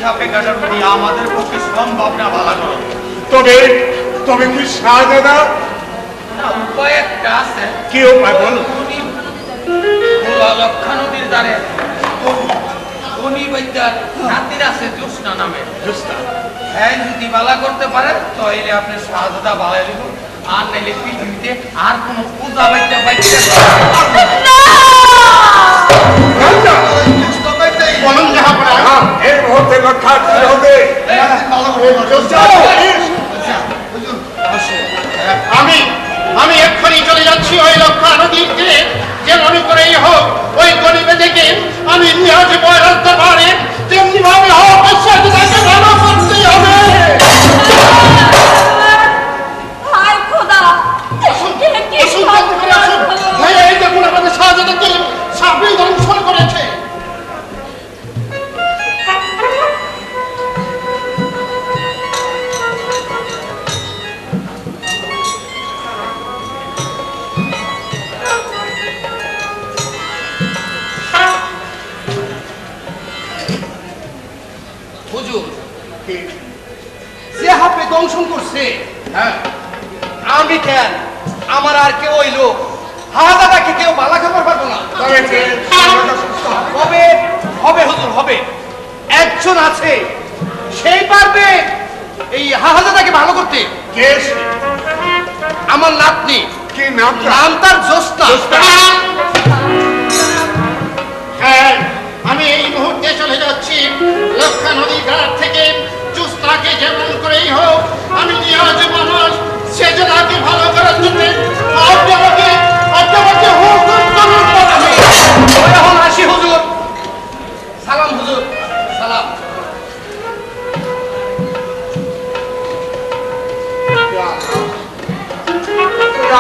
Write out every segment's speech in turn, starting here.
সাপে কাটার আমাদের পক্ষে সম্ভব না ভালো করো। তবে তবে কি শাহজাদা? না, উপায় একটা আছে। কি উপায় বলো? লক্ষা নদীর ধারে নাতির আছে জ্যোৎস্না নামে। হ্যাঁ, যদি বালা করতে পারে তাহলে আপনি শাহজাদা বালা দিব, আর নাইলে পৃথিবীতে আর কোন পূজা বাইতে আমি এক্ষুনি চলে যাচ্ছি ওই লক্ষা নদীর তীরে, যে মনে করেই হোক ওই গরিবে থেকে আমি নিয়ে আসবো রাস্তা পারে, তেমনি ভাবে হোক তাকে ভালো করতেই হবে। এই দেখুন আমাদের শাহজাদাকে সাপে দংশন করেছে। যে হাপে দংশন করছে, হ্যাঁ আমি কেন, আমার আর কেউ ওই লোক হাজাদাকে কেউ বালা খাবার পারবো না। হবে হবে হুজুর হবে, একজন আছে সেই পারবে এই হাজাদাকে ভালো করতে। কে? আমার নাতনি। কি নাম? নাম তার জ্যোৎস্না। হ্যাঁ, আমি এই মুহূর্তে চলে যাচ্ছি লক্ষা নদী ঘাট থেকে। জ্যোৎস্নাকে যেমন করেই হোক আমি নিয়ে আসবো আমার সেজদাকে ভালো করার জন্য। আপনাকে হুকুম করুন। এখন আসি হুজুর। সালাম হুজুর, সালাম।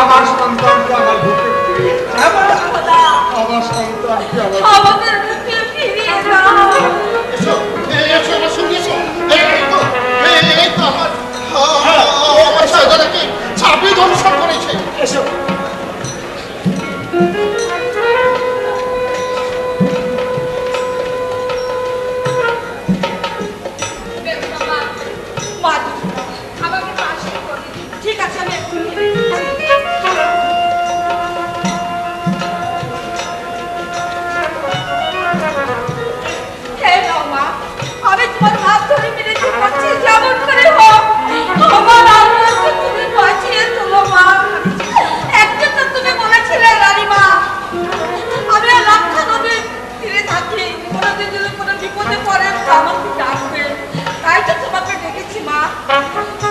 আমার সন্তানকে আমার বুকে ফিরিয়ে দাও। আমার সন্তানকে আমাদের বুকে ফিরিয়ে দাও। এসো আমার সঙ্গে এসো। এই তো আমার সেজদাকে ছাপে দংশন করেছে। এসো। আমাকে পাশে করে দিন। ঠিক আছে, আমি এক্ষুনি আমি তোমার হাত ধরে মিনতি করছি, যেমন করে হোক আমার আল্লাহকে তুমি বাঁচিয়ে তোলো মা। একটা তো তুমি বলেছিলে রানীমা, আমি আর লক্ষা নদীর তীরে থাকি, কোনোদিন যদি কোনো বিপদে পড়ে আমাকে ডাকবে, তাই তো তোমাকে ডেকেছি মা।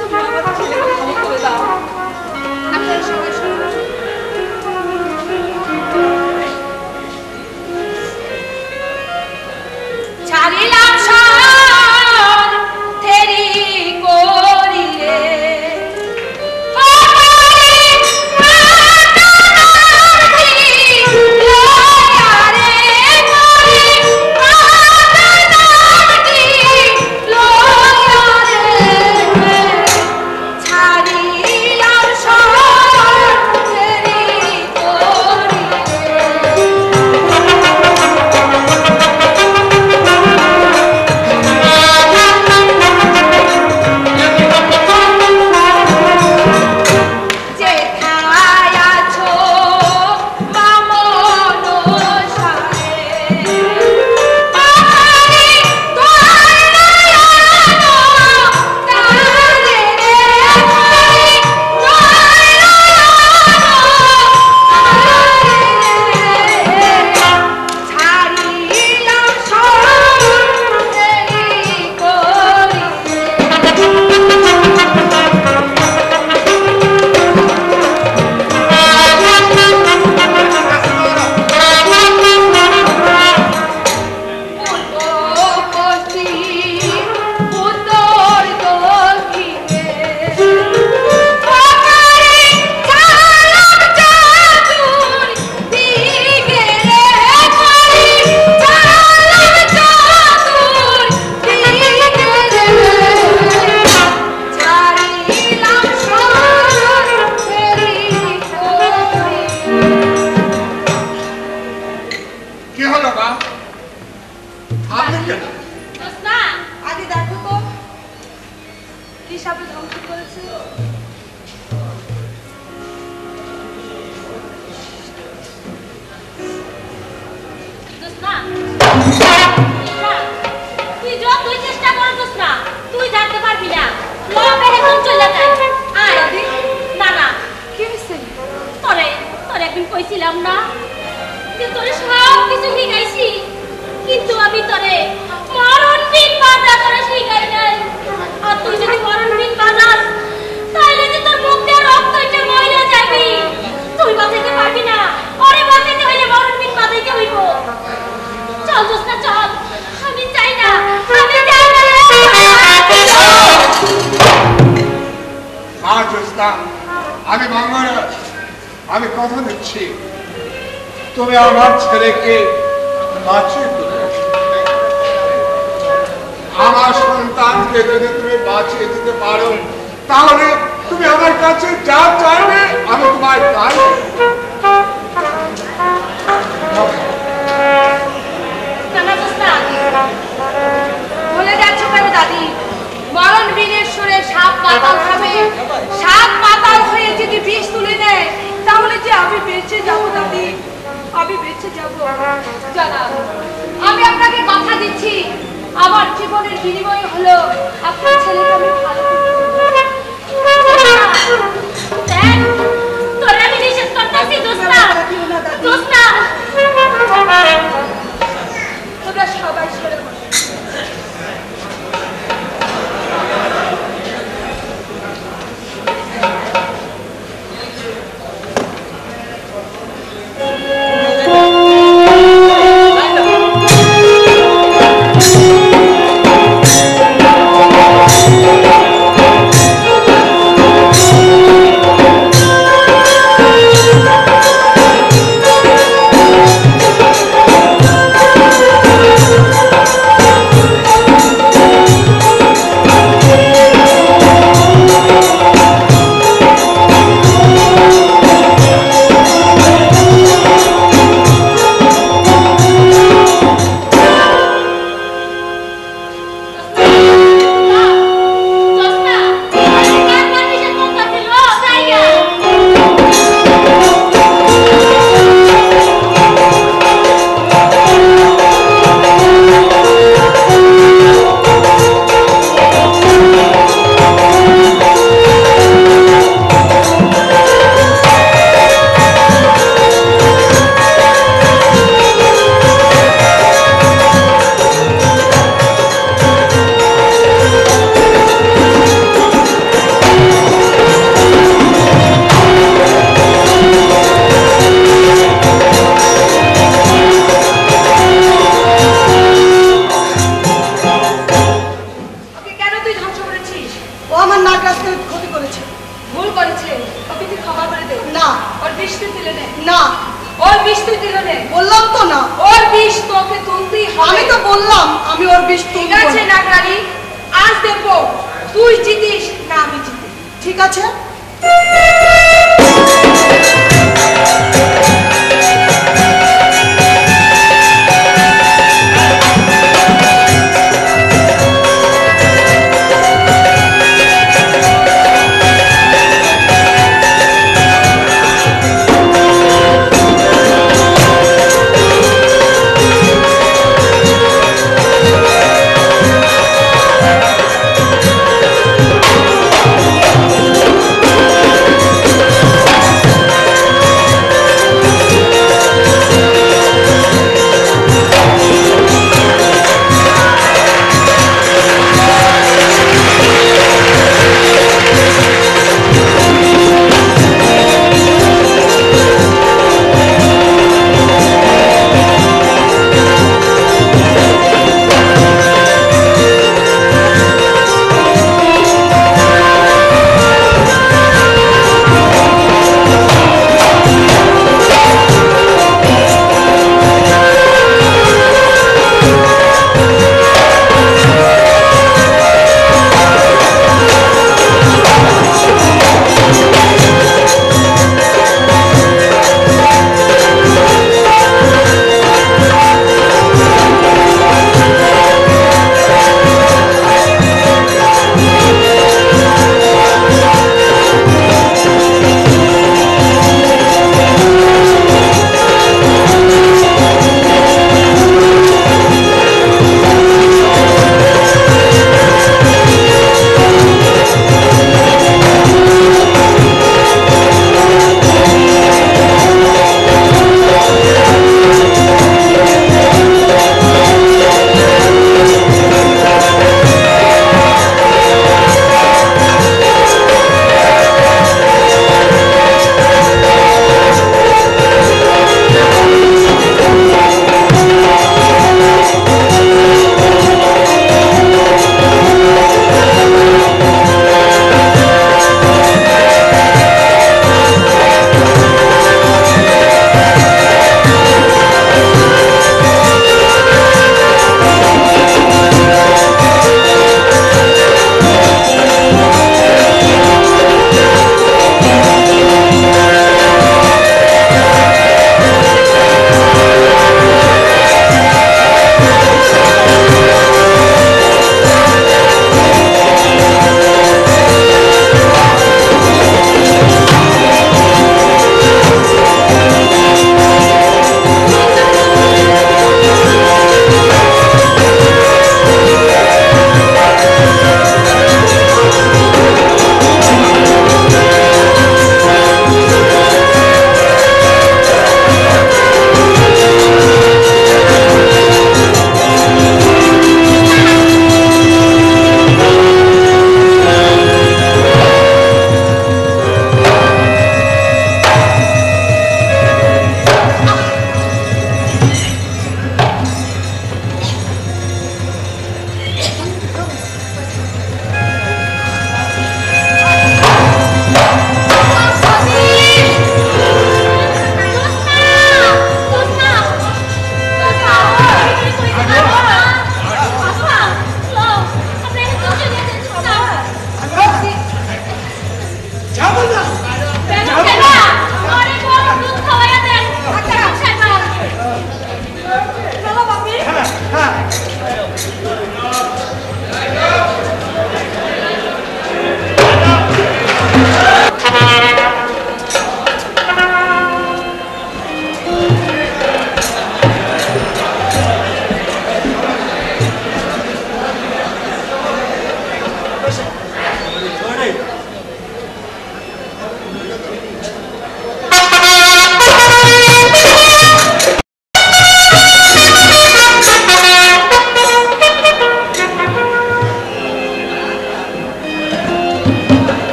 তুমি আমার ছেলেকে ক্ষমা করে দাও। আপনার সবাই ছাড়িলাম সার তেরি করিলে রে করেছে। তুই যতই চেষ্টা করছিস না তুই জানতে পারবি না লবে এখন চলে যায় আয় না না কি হয়েছে? তোরে তোরে একদিন কইছিলাম না যে তোরে সব কিছু শিখাইছি কিন্তু আমি তোরে মরণ বিন বাজা তোরে শিখাই নাই আর তুই যদি মরণ বিন বাজাস তাহলে যে তোর মুখ দিয়ে রক্ত এসে মইলা যাবি তুই বাঁচাইতে পারবি না ওরে বাঁচাইতে হইলে মরণ বিন বাজাইতে হইব চল দোস্তা চল আমি চাই না মা জোস্তা, আমি মঙ্গলবার, আমি কথা দিচ্ছি তুমি আমার ছেলেকে বাঁচিয়ে দেবে। আমার সন্তানকে যদি তুমি বাঁচিয়ে দিতে পারো তাহলে তুমি আমার কাছে যা চাইবে আমি তোমার তাই ভুলে যাচ্ছ কেন দাদি? মরণ বীরের সুরে সাপ মাতাল খাবে, সাপ মাতাল হয়ে যদি বিষ তুলে নেয় তাহলে যে আমি বেঁচে যাবো দাদি, আমি বেঁচে যাবো। জানা আমি আপনাকে কথা দিচ্ছি আমার জীবনের বিনিময় হলো আপনার ছেলেকে আমি ভালো তোরে আমি নিষেধ করতেছি দোস্তা দোস্তা তোমরা সবাই সরে বসো।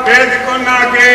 বেদ কন্যাকে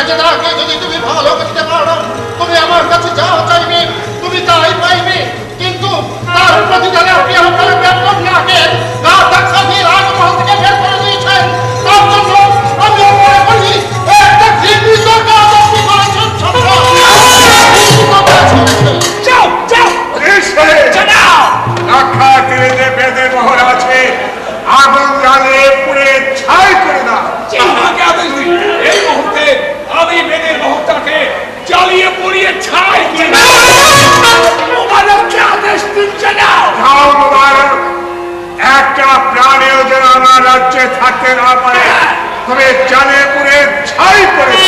সেজদাকে যদি তুমি ভালো করতে পারো, তুমি আমার কাছে যা চাইবে তুমি তাই পাইবে। কিন্তু তার প্রতিদানে আপনি আপনার বেতন নাকে গা ধাক্কা দিয়ে রাজমহল থেকে বের করে দিয়েছেন। তার জন্য আমি আপনাকে বলি, একটা ঘৃণিত কাজ আপনি করেছেন। যাও যাও রাখা তীরে যে বেদের মোহর আছে আগুন জ্বালিয়ে পুড়ে ছাই করে দাও। আমাকে আদেশ দিন, এই মুহূর্তে আমি বেদের মোহরটাকে জ্বালিয়ে পুড়িয়ে ছাই করে দেব। মোবারককে আদেশ দিচ্ছে না। যাও মোবারক, একটা প্রাণীও যেন আমার রাজ্যে থাকতে না পারে, তবে জ্বালিয়ে পুড়ে ছাই করে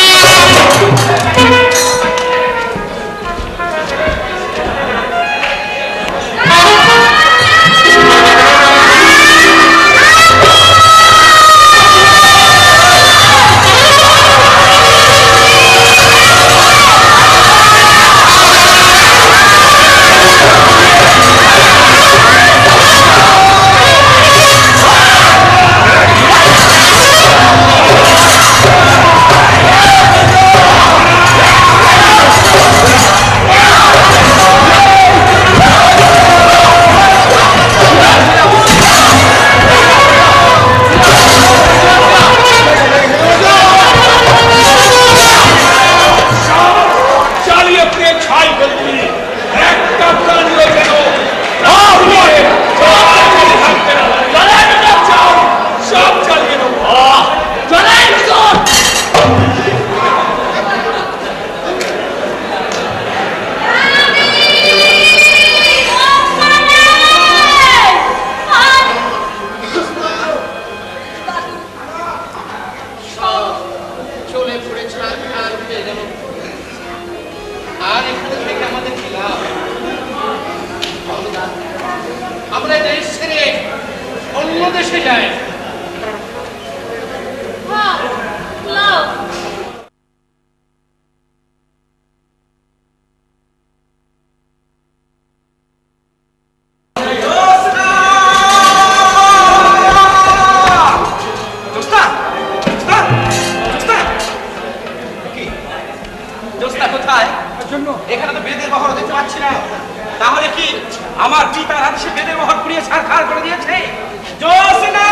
এখানে তো বেদের মোহর দেখতে পাচ্ছি না। তাহলে কি আমার পিতার হাতে সে বেদের মোহর পুড়িয়ে ছারখার করে দিয়েছে? জোসনা!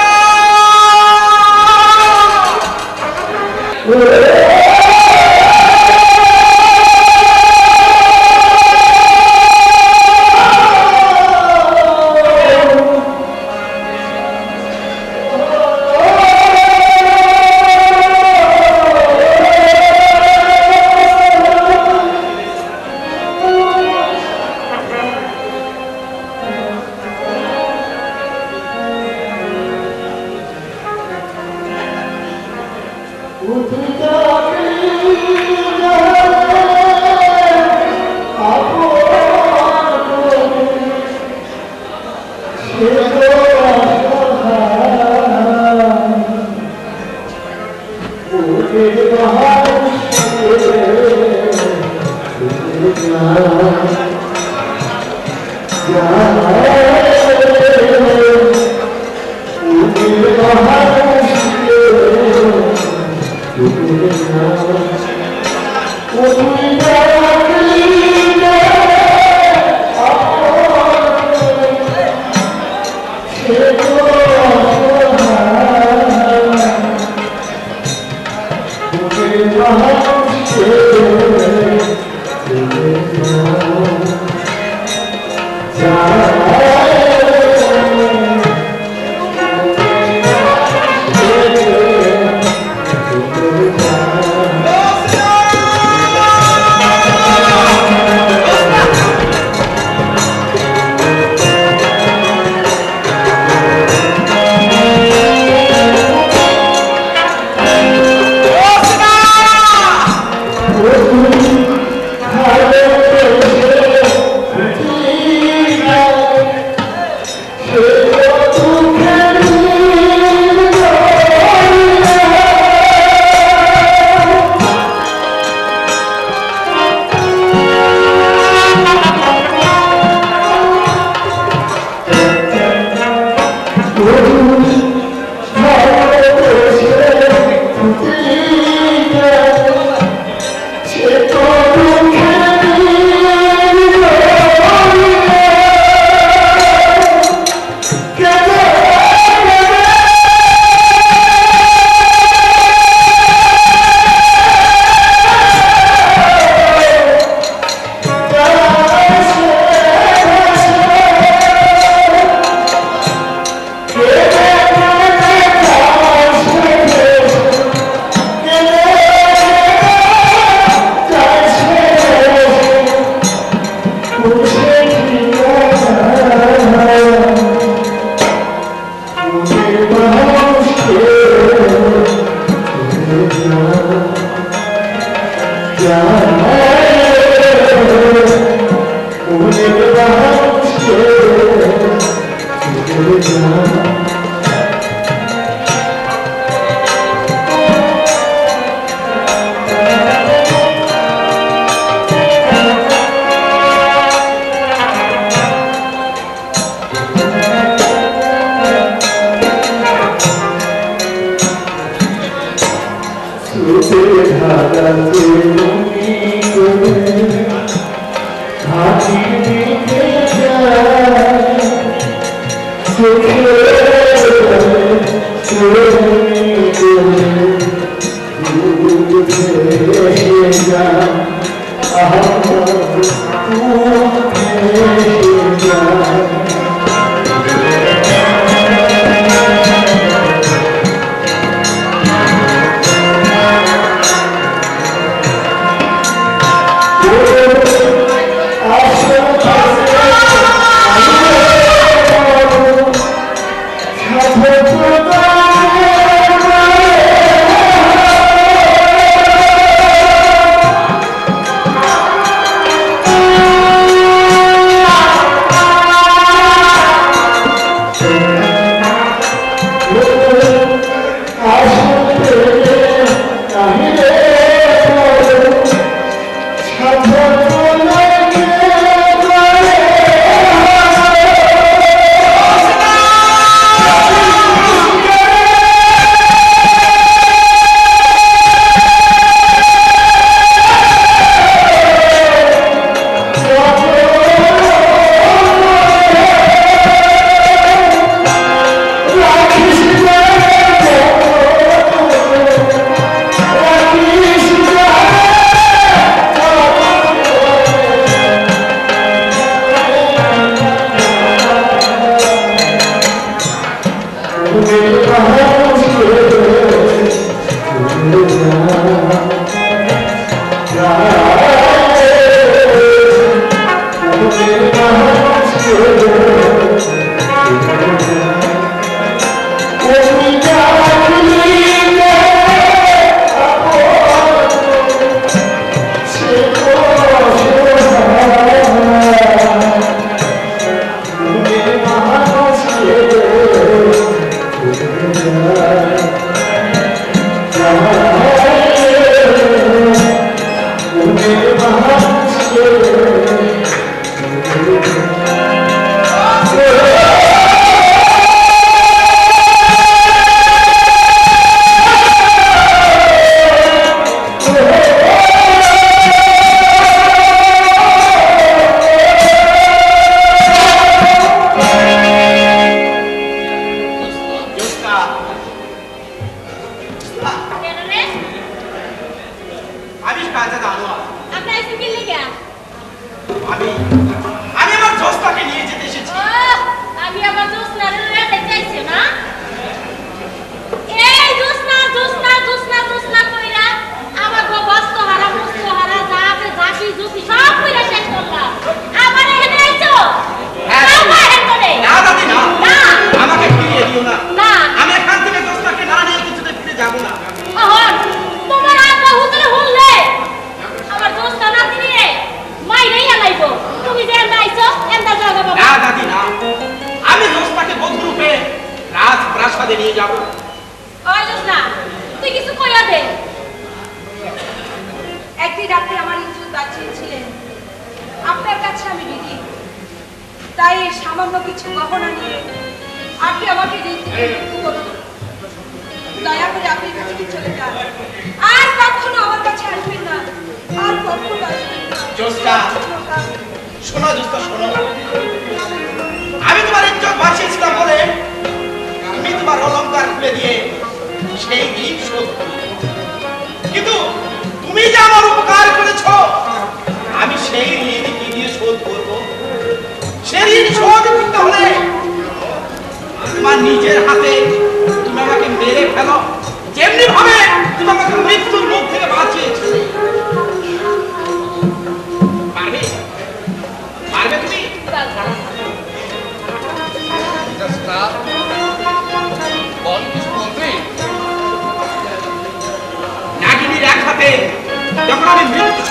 যখন আমি মৃত্যু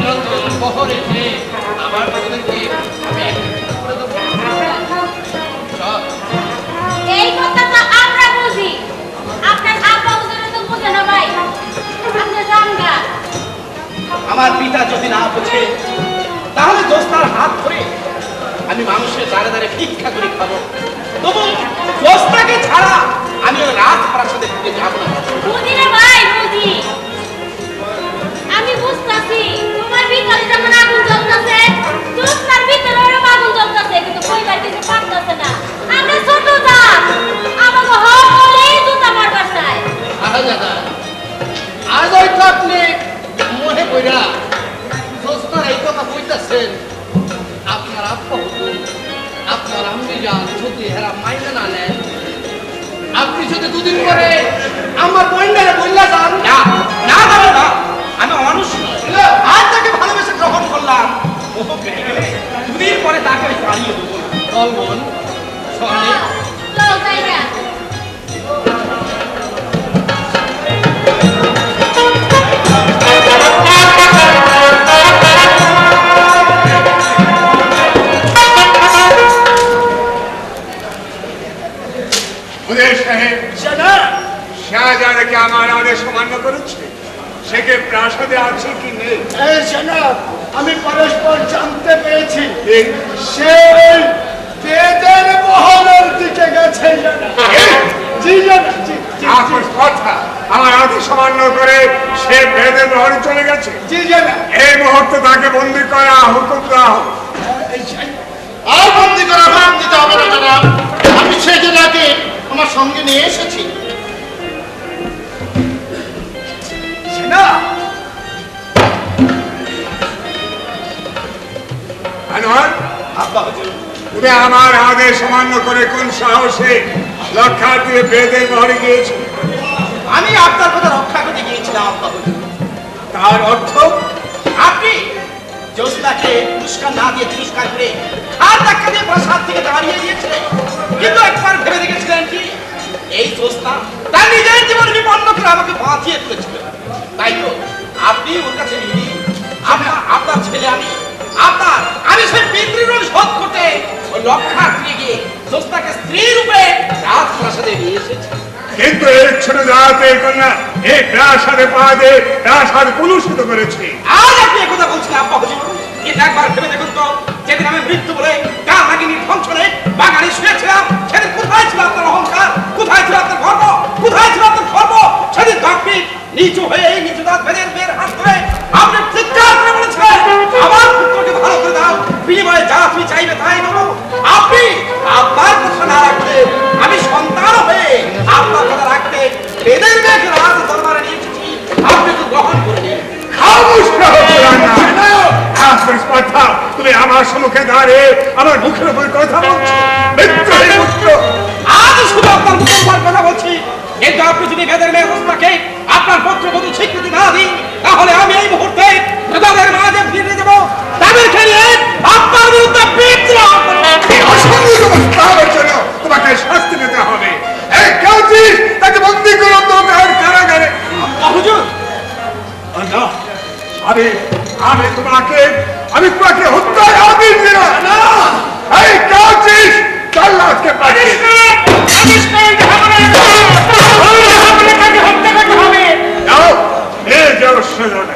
নতুন বহর এসে আমার বদলকে আমি একটা করে দেবো। চল। এই কথা তো আমরা বুঝি, আপনার আব্বা হুজুরে তো বুঝে না ভাই। আপনি জানগা। আমার পিতা যদি না বোঝে তাহলে দোস্তার হাত ধরে আমি মানুষের দ্বারে দ্বারে ভিক্ষা করে খাবো, তবু দোস্তাকে ছাড়া আমি ওই রাজপাড়ার সাথে ঢুকে যাবো না। বুঝি রে ভাই, বুঝি। আমি বুঝতাছি তোমার ভিতরে যেমন আগুন জ্বলতেছে, দোস্তার ভিতরে ওরকম আগুন জ্বলতেছে, কিন্তু কইবার কিছু পারতেছে না। আমরা ছোট জাত, আমাকে হক বলেই জুতা মারবার চাই। আহা দাদা, আজ হয়তো আপনি মনে কইরা দোস্তার এই কথা কইতাছেন, আপনার আব্বা হুজুর, আপনার আম্মি যান যদি এরা মাইনে না নেন, আপনি যদি দুদিন পরে আমার বইন্ডারে বললা যান না না দাদা না, আমি অমানুষ নয়, আর তাকে ভালোবেসে গ্রহণ করলাম, ও বেড়ে গেলে দুদিন পরে তাকে আমি পালিয়ে দেবো না। চল বোন, চলে লও জায়গা। শাহজাহানকে আমার আদেশ অমান্য করেছে, সে কে প্রাসাদে আছে কি নেই? আমি পরস্পর জানতে পেরেছি এই সে বেদের মহলের দিকে গেছে। জি জানা, জি আপনার কথা আমার আদেশ অমান্য করে সে বেদের মহলে চলে গেছে। জি জানা। এই মুহূর্তে তাকে বন্দী করা হুকুম দেওয়া হোক। আর বন্দি করা হুকুম দিতে হবে না জনাব, আমি সেই জেলাকে আমার সঙ্গে নিয়ে এসেছি। না আনোয়ার, আব্বা হুজুর, তুমি আমার আদেশ অমান্য করে কোন সাহসে লক্ষার্থী বেদের মহলে গিয়েছে? আমি আপনার কথা রক্ষা করতে গিয়েছিলাম আব্বা হুজুর। তার অর্থ আপনি জ্যোৎস্নাকে পুরস্কার না দিয়ে তিরস্কার করে আর ধাক্কা দিয়ে প্রাসাদ থেকে দাঁড়িয়ে দিয়েছিলেন, কিন্তু একবার ভেবে দেখেছিলেন কি এই জ্যোৎস্না তার নিজের জীবন বিপন্ন করে আমাকে বাঁচিয়ে তুলেছিল। তাই তো আপনি ওর কাছে মিলি আপনার ছেলে আমি সেই পিতৃঋণ শোধ করতে ওই লক্ষার্থী গিয়ে জ্যোৎস্নাকে স্ত্রী রূপে রাজপ্রাসাদে নিয়ে এসেছি। কিন্তু এই ছোট জাতের কন্যা এই প্রাসাদে পা দিয়ে প্রাসাদ কলুষিত করেছে। আজ আপনি একথা বলছেন আব্বা হুজুর, কিন্তু একবার ভেবে দেখুন তো, যেদিন আমি মৃত্যু বলে কার নাগিনীর ধ্বংসনে বাগানে শুয়েছিলাম, সেদিন কোথায় ছিল আপনার অহংকার, কোথায় ছিল আপনার গর্ব, কোথায় ছিল আপনার গর্ব? সেদিন তো আপনি নিচু হয়ে এই নিচু দাঁত বেদের হাত ধরে আপনি চিৎকার করে বলেছিলেন, আমার পুত্রকে ভালো করে দাও, বিনিময়ে যা তুমি চাইবে তাই দেবো। আপনি আপনার কথা না রাখলে আমি সন্তান হয়ে আপনার কথা রাখতে বেদের মেয়েকে রাজ দরবারে নিয়ে এসেছি, আপনি তো গ্রহণ করে নিন। তুমি আমার সম্মুখে দাঁড়িয়ে আমার মুখের উপর কথা বলছো। আজ শুধু আপনার মুখের উপর কথা বলছি, কিন্তু আপনি যদি বেদের মেয়ে অবস্থাকে আপনার পত্রবধূ স্বীকৃতি না দিন, তাহলে আমি এই মুহূর্তে তাদের মাঝে ফিরে দেবো, তাদেরকে নিয়ে আপনার বিরুদ্ধে বিদ্রোহ জন্য তোমাকে শাস্তি দিতে হবে। এই কেউছিস তাকে বন্দী করো কারাগারে। হুজুর, আমি তোমাকে হত্যার আদেশ দিলাম না। এই কেউছিস চাল্লাকে পাঠিয়ে যাও, নিয়ে যাও সেজনে।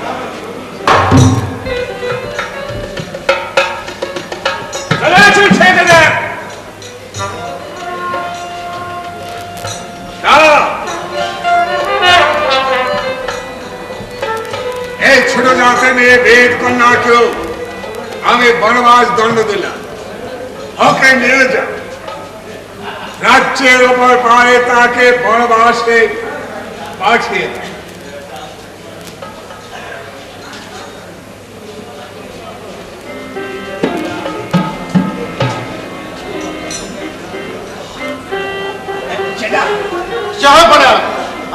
ছেড়ে দেন। এই ছোট জাতের মেয়ে বেদ কন্যাকেও আমি বনবাস দণ্ড দিলাম, ওকে নিয়ে যাও, রাজ্যের ওপর পারে তাকে বনবাসে পাঠিয়ে দাও।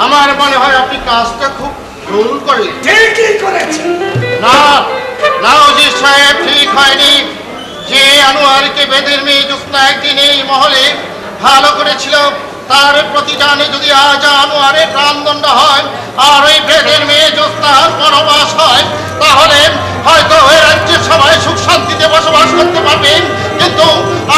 আমার মনে হয় আপনি কাজটা খুব ভুল করলেন। ঠিকই করেছেন। না না ওজির সাহেব, ঠিক হয়নি। যে আনোয়ারকে বেদের মেয়ে জ্যোৎস্না একদিন এই মহলে ভালো করেছিল, তার প্রতিদানে যদি আজ আনোয়ারের প্রাণদণ্ড হয় আর ওই বেদের মেয়ে জ্যোৎস্নার বনবাস হয়, তাহলে হয়তো বসবাস করতে পারবেন, কিন্তু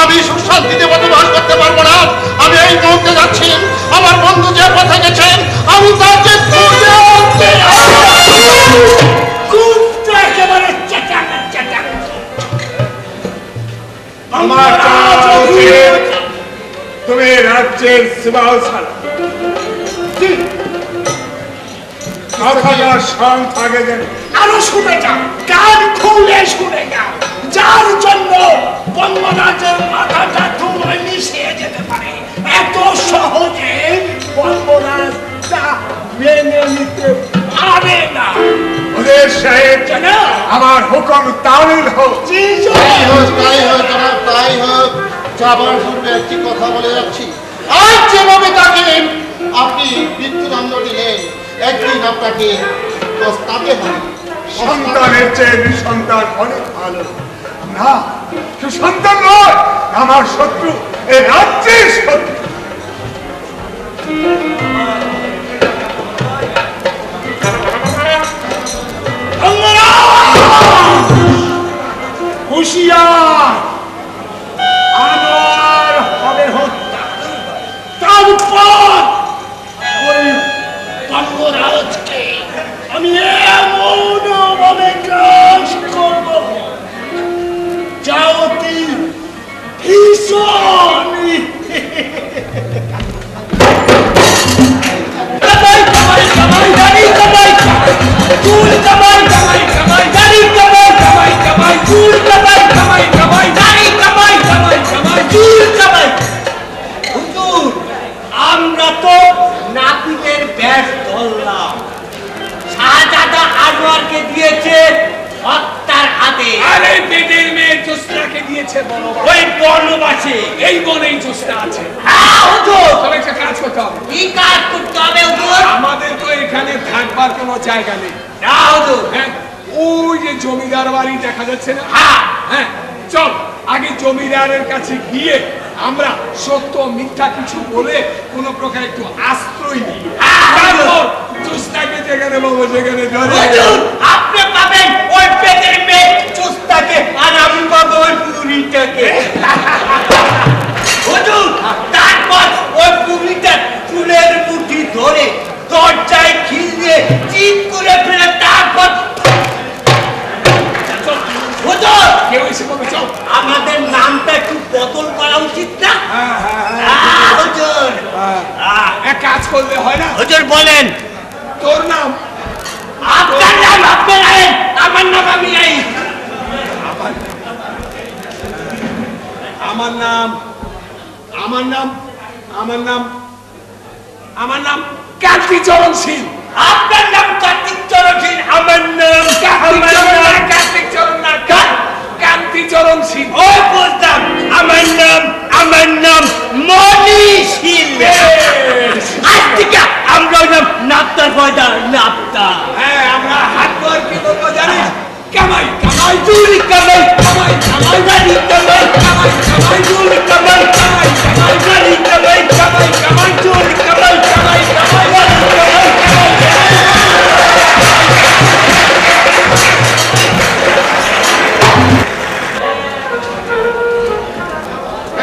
আমি সুখ শান্তিতে বসবাস করতে পারবো না। আমি এই মুহূর্তে যাচ্ছি, আমার বন্ধু যে পথে গেছেন আমি তাকে খুঁজে আনতে একেবারে চেটাং চেটাং। আমার জানা উচিত তুমি রাজ্যের সীমাও ছাড়া কথাটা সং থাকে যেন আরো শুনে যাও, কান খুলে শুনে যাও, যার জন্য বঙ্গরাজের মাথাটা তোমায় মিশিয়ে যেতে পারে, এত সহজে বঙ্গরাজ তা মেনে নিতে পারে না। ওদের সাহেব কেন? আমার হুকুম তামিল হোক। তাই হোক, তাই হোক, জনাব, তাই হোক। যাবার পূর্বে একটি কথা বলে যাচ্ছি, আজ যেভাবে তাকে আপনি মৃত্যুদণ্ড দিলেন, একদিন আপনাকে পস্তাতে হবে। সন্তানের চেয়ে নিঃসন্তান অনেক ভালো। না, সুসন্তান নয়, আমার শত্রু, এই রাজ্যের শত্রু। হুঁশিয়ার, আমার হবে হত্যা। তারপর ওই বঙ্গরাজকে আমি এমন ভাবে গ্রাস করব যা অতি ভীষণ। কামাই কামাই কামাই দাড়ি কামাই চুল কামাই কামাই কামাই দাড়ি কামাই কামাই কামাই চুল কামাই কামাই কামাই দাড়ি কামাই কামাই কামাই চুল কামাই। হুজুর, আমরা তো নাপিতের ব্যাস ধরলাম, শাহজাদা আনোয়ারকে দিয়েছে হত্যার হাতে। আরে বেদের মেয়ে জোসনাকে দিয়েছে বনবাস। ওই বনবাসে এই বনেই জোসনা আছে। হ্যাঁ হুজুর, তবে একটা কাজ করতে হবে, কি কাজ করতে হবে হুজুর? আমাদের তো এখানে থাকবার কোনো জায়গা নেই। না হুজুর। হ্যাঁ, ওই যে জমিদার বাড়ি দেখা যাচ্ছে না, হ্যাঁ হ্যাঁ, চল আগে জমিদারের কাছে গিয়ে আমরা সত্য মিথ্যা কিছু বলে কোন প্রকার একটু আশ্রয় নিই। তারপর জোসনাকে যেখানে পাবো সেখানে ধরে। হুজুর, আপনি পাবেন ওই পেটের মেয়ে চুস্তাকে, আর আমি পাবো ওই পুরীটাকে। হুজুর, তারপর ওই পুরীটা চুলের মুঠি ধরে দরজায় খিল দিয়ে চিৎ করে ফেলে, তারপর হুজুর, কেউ এসে বলবে চল। আমাদের নামটা একটু বদল করা উচিত না? হ্যাঁ, হ্যাঁ, হ্যাঁ। হুজুর, এক কাজ করলে হয় না, হুজুর বলেন। তোর নাম আপনার নাম আপনি রাখেন, আমার নাম আমি রাই। আমার নাম আমার নাম আমার নাম আমার নাম কার্তিচরণ সিং। আপনার নাম কার্তিক চরণ সিং, আমার নাম কার্তিচরণ না, কান্তিচরণ সিং। ও বুঝলাম, আমার নাম মনি সিং। আজ থেকে আমরা নাম নাপ্তার পয়দা নাপ্তা। হ্যাঁ, আমরা হাত ধর কি বলবো জানিস? কামাই কামাই চুরি কামাই কামাই কামাই গাড়ি কামাই কামাই কামাই চুরি কামাই কামাই কামাই গাড়ি কামাই কামাই কামাই চুরি কামাই কামাই কামাই গাড়ি কামাই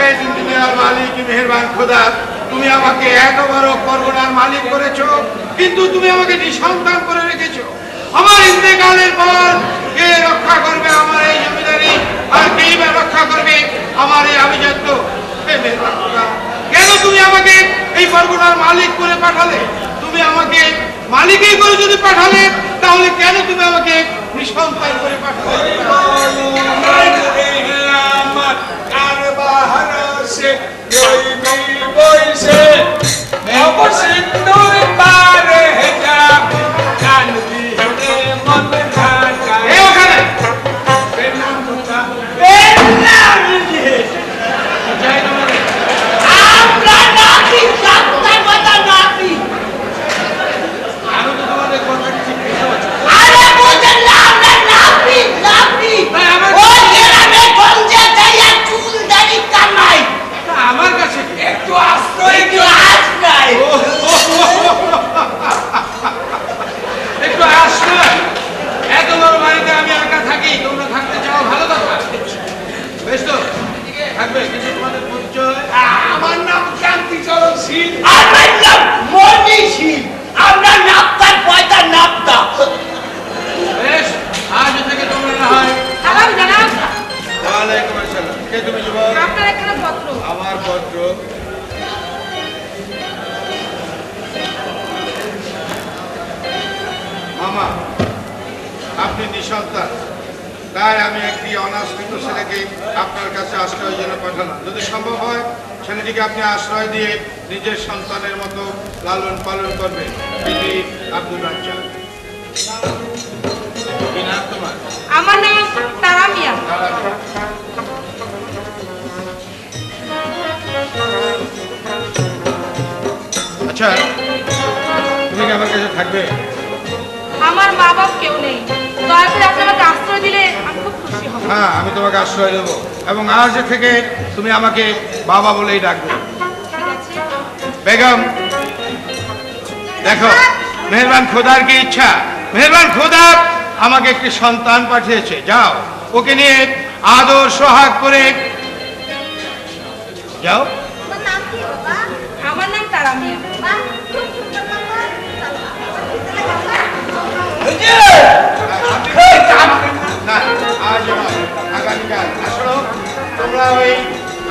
এই দুনিয়ার মালিক মেহেরবান খোদা, তুমি আমাকে এত বড় পরগনার মালিক করেছো, কিন্তু তুমি আমাকে নিঃসন্তান করে রেখেছো। আমার ইন্তেকালের পর কে রক্ষা করবে আমার এই জমিদারি, আর কে বা রক্ষা করবে আমার এই আভিজাত্য? হে মেহেরবান খোদা, কেন তুমি আমাকে এই পরগনার মালিক করে পাঠালে? তুমি আমাকে মালিকই করে যদি পাঠালে, তাহলে কেন তুমি আমাকে নিঃসন্তান করে পাঠালে? থাকবে কিন্তু তোমাদের পরিচয়? আমার নাম কান্তিচরণ শীল। আমার নাম মনি শীল। আমরা নাপ্তার পয়তা নাপ্তা। বেশ, আজ থেকে তোমরা না হয়। সালাম জানাব। ওয়ালাইকুম আসসালাম। কে তুমি যুবক? আপনার এখানে পত্র। আমার পত্র। মামা, আপনি নিঃসন্তান, তাই আমি একটি অনাশ্রিত ছেলেকে আপনার কাছে আশ্রয়ের জন্য পাঠালাম। যদি সম্ভব হয় ছেলেটিকে আপনি আশ্রয় দিয়ে নিজের সন্তানের মতো লালন পালন করবেন। এটি আব্দুল রাজ্জাক। কি নাম তোমার? আমার নাম তারা মিয়া। আচ্ছা, তুমি কি আমার কাছে থাকবে? আমার মা বাপ কেউ নেই, দয়া করে আপনি আমাকে আশ্রয় দিলে আমি খুব খুশি হব। হ্যাঁ, আমি তোমাকে আশ্রয় দেবো এবং আজ থেকে তুমি আমাকে বাবা বলেই ডাকবে। ঠিক আছে। বেগম, দেখো, মেহেরবান খোদার কি ইচ্ছা, মেহেরবান খোদা আমাকে একটি সন্তান পাঠিয়েছে। যাও, ওকে নিয়ে আদর সোহাগ করে যাও। তোমার নাম কি বাবা? আমার নাম তারা মিয়া। বাহ, খুব সুন্দর নাম। না, আজ নয়, আগামীকাল। আসলে তোমরা ওই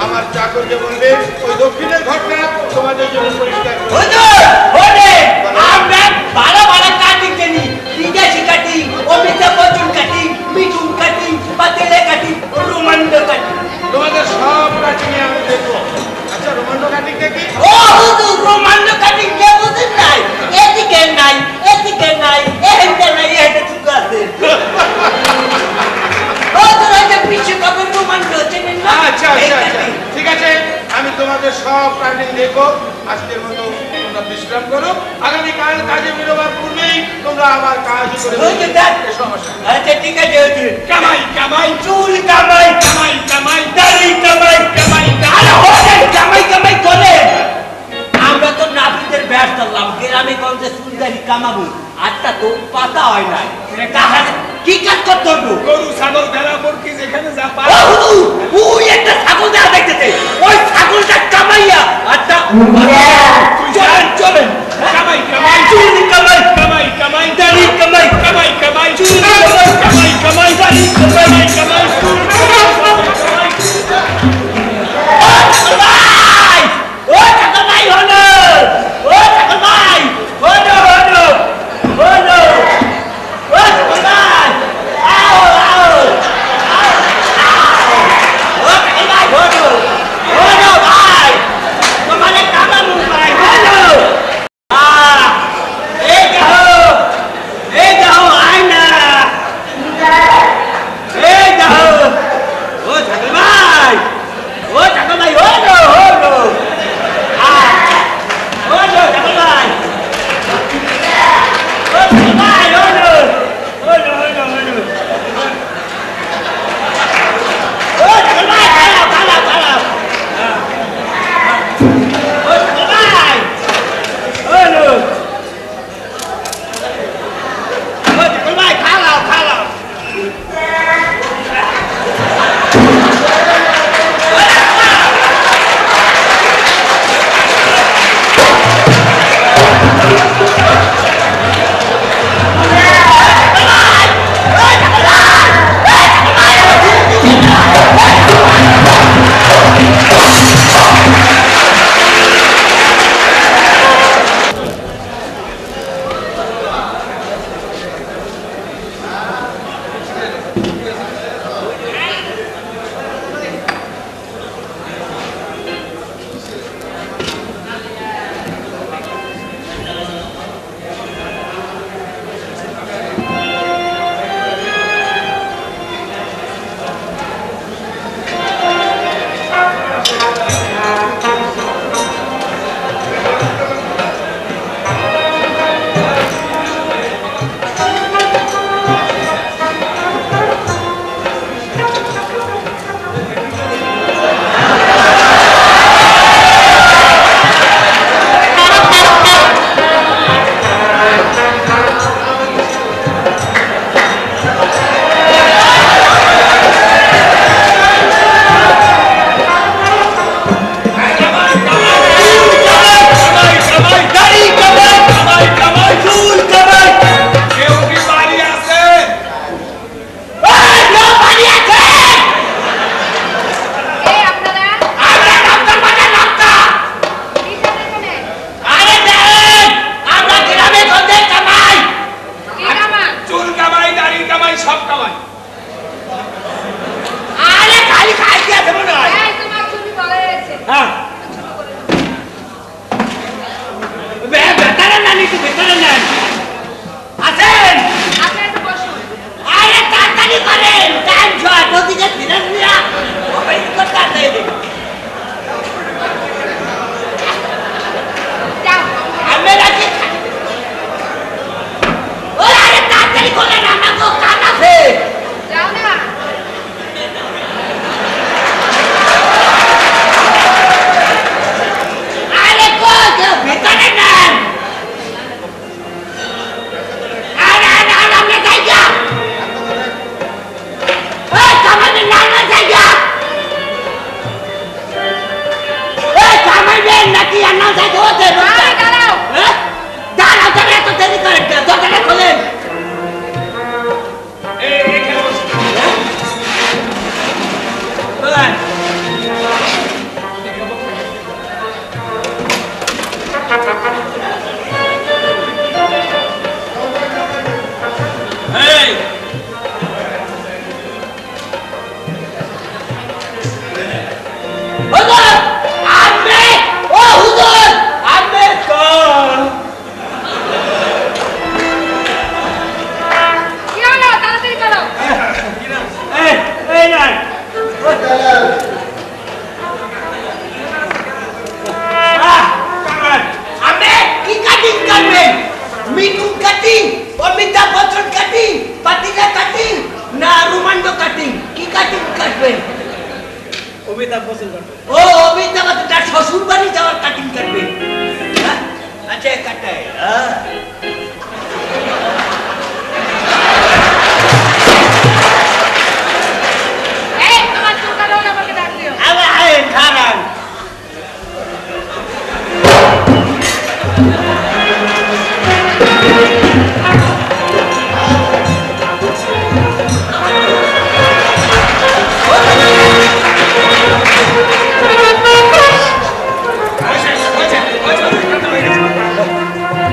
আমার চাকরকে বলবে ওই দক্ষিণের ঘরটা তোমাদের জন্য পরিষ্কার করে হুজুর, ওরে আমরা বাড়া বাড়া কাটিং জানি। বিদেশি cutting, Amitabh Bachchan cutting, Mithun cutting, পাতেলে কাটিং, রোমান্ডো কাটিং। তোমাদের সব কাটিং আমি দেখবো। আচ্ছা, রোমান্ডো কাটিংটা কি? ও হুজুর, রোমান্ডো কাটিং কে বুঝেন নাই? এদিকে নাই, এদিকে নাই, এহেনটা নাই, এহেনটা চুপ আছে। ও তোরা যে পিছু কবে রোমান্ডো চেনেন না? আচ্ছা আচ্ছা আচ্ছা, ঠিক আছে, আমি তোমাদের সব কাটিং দেখবো। আজকের মতো তোমরা বিশ্রাম করো, আগামীকাল কাজে বেরোবার পূর্বেই তোমরা আমার কাজ করে ওই যে দেখ। সমস্যা। আচ্ছা ঠিক আছে হুজুর। কামাই কামাই চুল কামাই, কামাই কামাই দাড়ি কামাই, কামাই আরে হোটেল কামাই কামাই করে। আমরা তো নাপিতের ব্যাস ধরলাম, গ্রামে গঞ্জে চুলদারি কামাবো, আটটা তো পাতা হয় নাই। তাহলে কি কাজ করতে হবো? গরু ছাগল ভেড়া মুরগি যেখানে যা পায়। ও হুজু, ওই একটা ছাগল দেখা দেখতেছে, ওই ছাগলটা কামাইয়া আটটা চলেন চলেন। কামাই কামাই চুল কামাই, কামাই কামাই দাড়ি কামাই, কামাই কামাই চুল কামাই, কামাই কামাই দাড়ি কামাই, কামাই ও ঠাকুর ভাই, ও ঠাকুর ভাই হলো, ও ঠাকুর ভাই হলো হলো হলো, ও ঠাকুর ভাই আও আও ও ঠাকুর ভাই হলো হলো ভাই, তোমাদের কামামু ভাই হলো। এই চুল কামাই, দাড়ি কামাই, সব কামাই। আরে খালি খাইতে আছে মনে হয়। এই তোমার ছুটি বলে গেছে। হ্যাঁ বেতারে নানি তো বেতারে নেন আছেন। আপনি একটু বসুন। আরে তাড়াতাড়ি করেন, টাইম শর্ট। ওদিকে ফিরে ফিরে মোবাইল করতে আছে। যাও। আমি রাখি। ও আরে তাড়াতাড়ি করেন, আমার তো কাজ আছে। যাও না। আরে কই ভেতরে নেন। আরে আরে আরে আমরা যাই গা। ওই সামনে নানা যাই গা। ওই সামনে নাকি আনা যাই গো। আরে দাঁড়াও। দাঁড়াও দাঁড়াও, এত দেরি করেন কেন? দরজাটা খোলেন। এখানে বসে। খোলেন। এই হুজুর আপনি, ও হুজুর আপনি কোন? কি হলো? তাড়াতাড়ি করো। এই নাই আপনি কি কাটিং করবেন? মিঠুন কাটিং, অমিতাভ বচ্চন কাটিং, পাতিলা কাটিং না রোমান্ডো কাটিং? কি কাটিং কাটবেন? অমিতাভ বচ্চন কাটবেন। ও অমিতাভ বচ্চন তার শ্বশুর বাড়ি যাওয়ার কাটিং কাটবেন। হ্যাঁ? আচ্ছা কাটায়। এই তোমার চুল কাটাও না, আমাকে ডাক দিও। আরে খারাপ।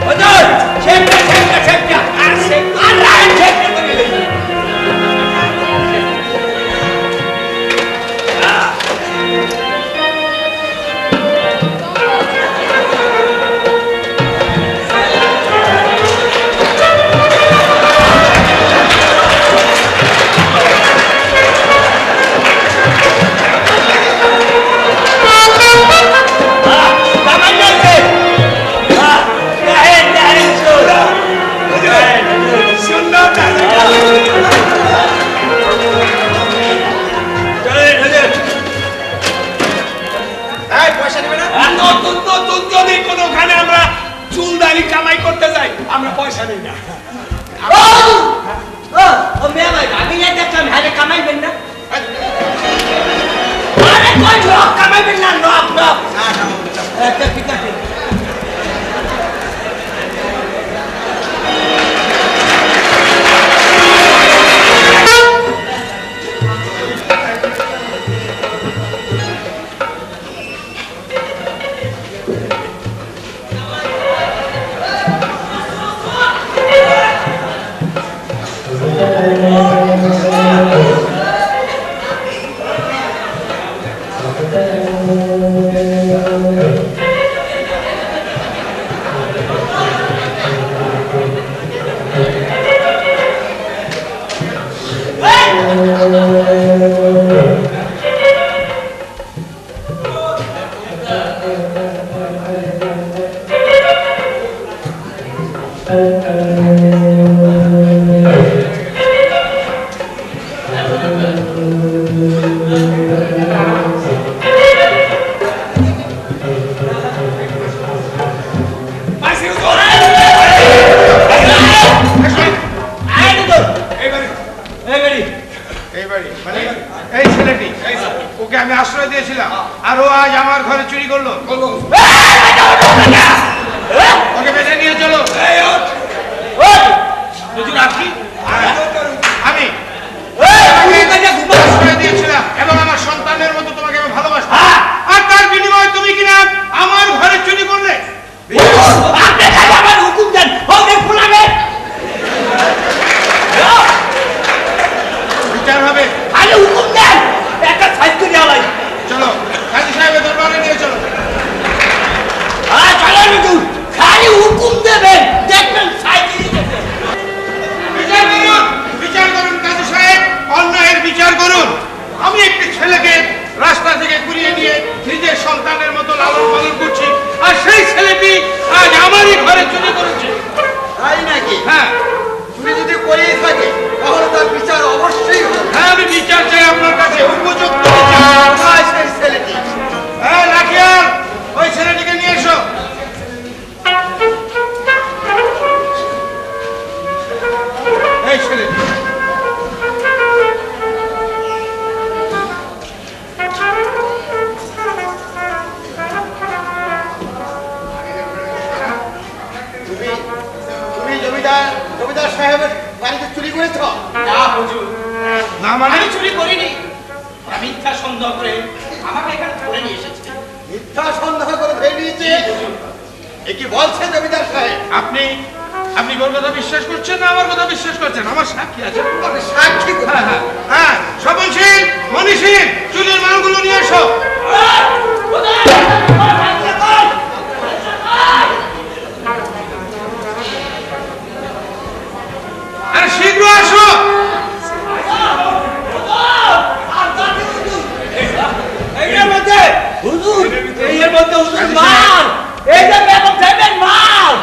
হুজুর শেখটা শেখটা শেখটা আর শেখ আর রাইট শেখটা করে দিন। এই পয়সা নেবে না? নতুন নতুন যদি কোনোখানে আমরা চুল দাড়ি কামাই করতে যাই, আমরা পয়সা নিই না। ও মেয়ে ভাই আমি না দেখলাম হ্যাঁ কামাইবেন না। আরে কই লোক কামাইবেন না? নক নক আচ্ছা ঠিক আছে। ওকে আমি আশ্রয় দিয়েছিলাম আর ও আজ আমার ঘরে চুরি করলো। ওকে বেঁধে নিয়ে চলো। আপনি আমি আশ্রয় দিয়েছিলাম এবং আমার সন্তানের মতো তোমাকে আমি ভালোবাসতাম, আর তার বিনিময়ে তুমি কিনা আমার ঘরে চুরি করলে। আপনি আমার হুকুম দেন, ওকে ফুলাবে। করুন, আমি একটি ছেলেকে রাস্তা থেকে ঘুরিয়ে নিয়ে নিজের সন্তানের মতো লালন পালন করছি, আর সেই ছেলেটি আজ আমারই ঘরে চুরি করেছে। তাই নাকি? হ্যাঁ, চুরি যদি করেই থাকে তাহলে তার বিচার অবশ্যই হবে। হ্যাঁ, আমি বিচার চাই আপনার কাছে, উপযুক্ত বিচার। কোথায় সেই ছেলেটি? হ্যাঁ লাঠিয়াল, ওই ছেলেটিকে নিয়ে এসো। এই ছেলেটি তুমি জমিদার সাহেবের বাড়িতে চুরি করেছ? না হুজুর, না মানে আমি চুরি করিনি। ওরা মিথ্যা সন্দেহ করে আমাকে এখানে ধরে নিয়ে এসেছে। মিথ্যা সন্দেহ করে ধরে নিয়েছে? এ কি বলছে জমিদার সাহেব? আপনি ওর কথা বিশ্বাস করছেন না আমার কথা বিশ্বাস করছেন? আমার সাক্ষী আছে। সাক্ষী হ্যাঁ হ্যাঁ হ্যাঁ, স্বপনশীল, মনীষীল, চুরির মালগুলো নিয়ে এসো। আরে শীঘ্র আসো। এর মধ্যে হুজুর মাল, এই যে বেগম সাহেবের মাল।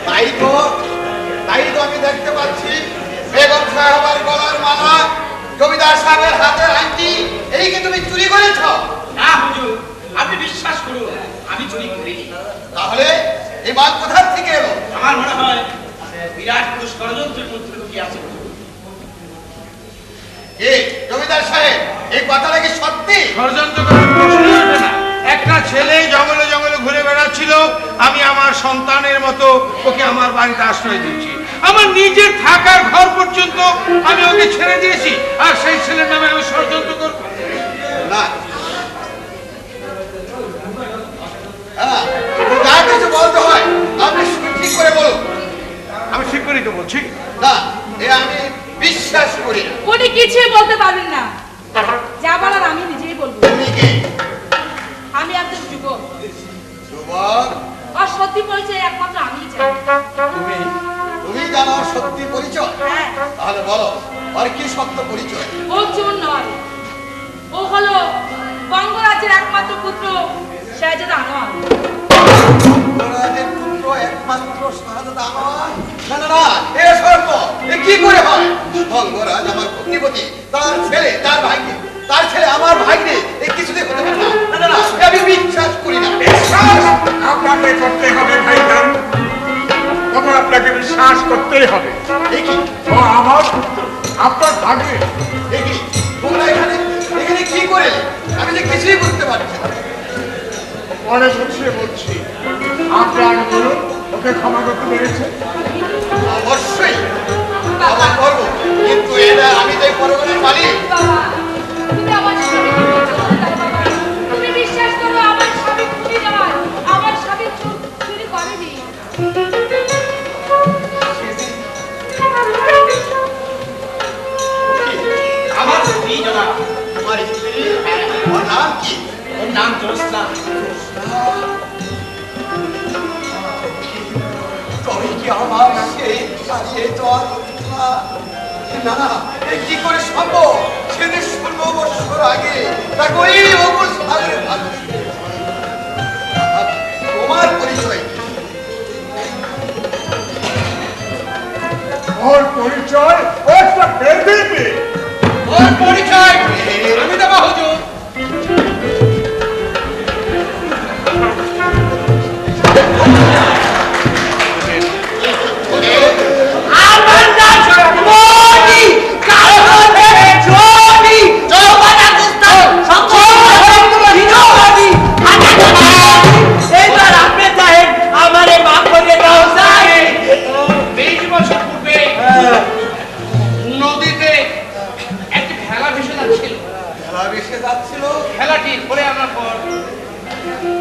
তাই তো আমি দেখতে পাচ্ছি বেগম সাহেবের গলার মালা, জমিদার সাহেবের হাতের আংটি, এই কি তুমি চুরি করেছ? না হুজুর, আপনি বিশ্বাস করুন, আমি চুরি করিনি। তাহলে এই মাল কোথা থেকে এলো? আমার মনে হয় বিরাট কোনো ষড়যন্ত্রের মধ্যে লুকিয়ে আছে। এ জমিদার সাহেব, এই কথাটা কি সত্যি? ষড়যন্ত্র করার প্রশ্নই ওঠে না। একটা ছেলে জঙ্গলে জঙ্গলে ঘুরে বেড়াচ্ছিল, আমি আমার সন্তানের মতো ওকে আমার বাড়িতে আশ্রয় দিচ্ছি। আমার নিজের থাকার ঘর পর্যন্ত আমি ওকে ছেড়ে দিয়েছি, আর সেই ছেলের নামে আমি ষড়যন্ত্র করবো না, হ্যাঁ, যা কিছু বলতে হয় আপনি ঠিক করে বলুন। আমি ঠিক করেই তো বলছি। না, এ আমি বিশ্বাস করি না। উনি কিছুই বলতে পারবেন না, যা বলার আমি নিজেই বলবো। তুমি কি? আমি একজন যুবক, যুবক? আর সত্যি পরিচয় একমাত্র আমিই জানি। তুমি জানো সত্যি পরিচয়? হ্যাঁ। তাহলে বলো, আর কি সত্য পরিচয়? ও চোর নয়, ও হলো বঙ্গরাজ্যের একমাত্র পুত্র শাহজাদা আনোয়ার। বঙ্গরাজের পুত্র একমাত্র শাহজাদা আনোয়ার? না না না, এ সর্ব, এ কি করে হয়? বঙ্গরাজ আমার ভগ্নিপতি, তার ছেলে তার ভাইকে, তার ছেলে আমার ভাইকে, এ কিছুতে হতে পারে না। না না না, এ আমি বিশ্বাস করি না। বিশ্বাস আপনাকে করতে হবে ভাইজান, তখন আপনাকে বিশ্বাস করতেই হবে। এ কি? ও আমার পুত্র, আপনার ভাগ্নে। এ কি? তোমরা এখানে কি করে? আমি যে কিছুই বুঝতে পারছি না। পরে বুঝিয়ে বলছি। আপনার বলুন, ওকে ক্ষমা করতে পেরেছে? অবশ্যই ক্ষমা করবো, কিন্তু এটা আমি যে পরগনার মালিক। বাবা, তুমি আমার স্বামীকে বলতে দাও বাবা। তুমি বিশ্বাস করো, আমার স্বামী চুরি নয়, আমার স্বামী চুরি করেনি। আমার স্ত্রী জনাব। তোমার স্ত্রী? ওর নাম কি? ওর নাম জ্যোৎস্না। তবে কি আমার সেই হারিয়ে যাওয়ার কথা? না, এ কি করে সম্ভব? সেদিন 16 বছর আগে তাকে ওই অমর সাগরে ভাসিয়ে দিয়েছে। তোমার পরিচয় কি? ওর পরিচয় ও একটা বেদের মেয়ে। ওর পরিচয় আমি দেবো হুজুর। আমার নাম মনি, কালো থেকে জনি, জবানা কুস্তান, সংকোচনি, এইবার আপনি চাহেন আমারে মাফ করে দাও স্যার। 20 বছর পূর্বে নদীতে একটি ভেলা ভেসে যাচ্ছিল। খেলা ভেসে যাচ্ছিল? খেলাটি ঘুরে আনার পর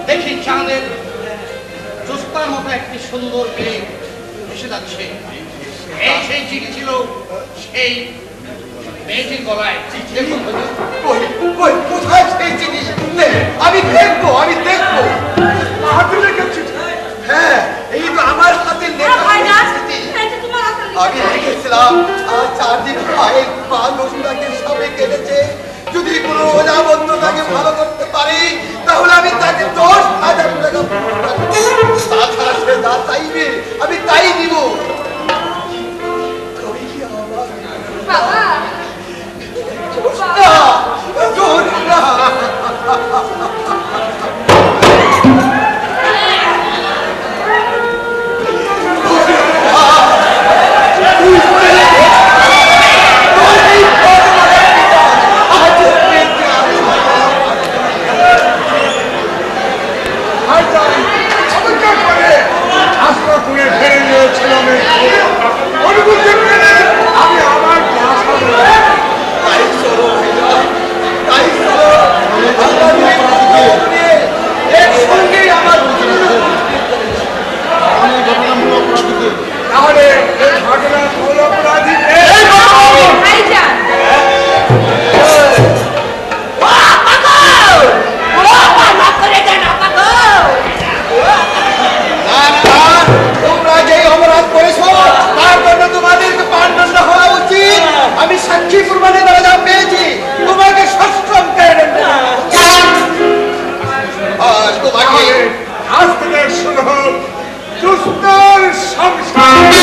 দেখি চাঁদের জ্যোৎস্নার মতো একটি সুন্দর মেয়ে ভেসে যাচ্ছে। এই সেই চিঠি ছিল সেই মেয়েটির গলায়। দেখুন হুজুর। কই কই কোথায় সেই চিঠি? আমি দেখবো, আমি দেখবো। হাতে লেখেছি। হ্যাঁ, এই তো আমার হাতে লেখা ভাই না, চিঠি। এটা তোমার হাতে আমি লেখা। লিখেছি করেছিলাম আর 4 দিন পায়ের পা নসুরাকে সাপে কেটেছে। যদি কোনো ওঝা বন্ধু তাকে ভালো করতে পারি তাহলে আমি তাকে 10,000 টাকা তাছাড়া সে যা চাইবে আমি তাই দিব। বাবা আজ থেকে শুরু হোক দুস্তর সংসার।